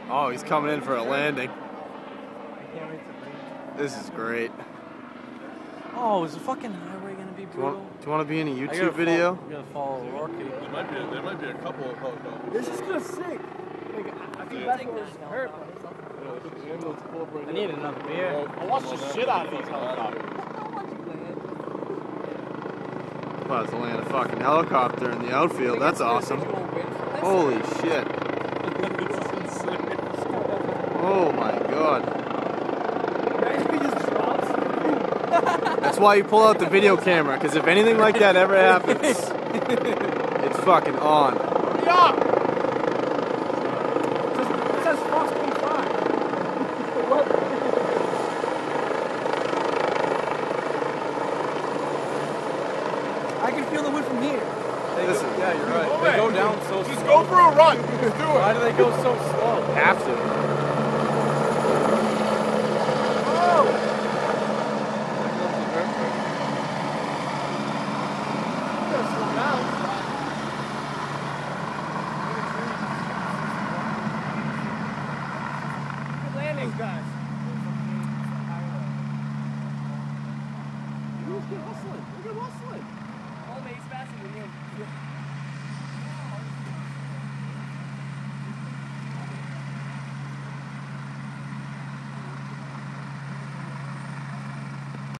Oh, he's coming in for a landing. I can't wait to leave. This is great. Oh, is the fucking highway gonna be brutal? Do you want to be in a YouTube video? I'm gonna follow Rocky. There might be a couple of helicopters. This is gonna sick. Like, I feel bad for this hurt. I need another beer. I watch the shit out of these helicopters. About to land a fucking helicopter in the outfield. That's awesome. Holy shit. Oh my god. That's why you pull out the video camera, because if anything like that ever happens, it's fucking on. Yeah! It says Fox 25. What? I can feel the wind from here. Yeah, you're right. They go down so slow. Just go for a run. Just do it. Why do they go so slow? Have to. Guys. Look at hustling. Look at hustling. Oh, man, he's faster than you.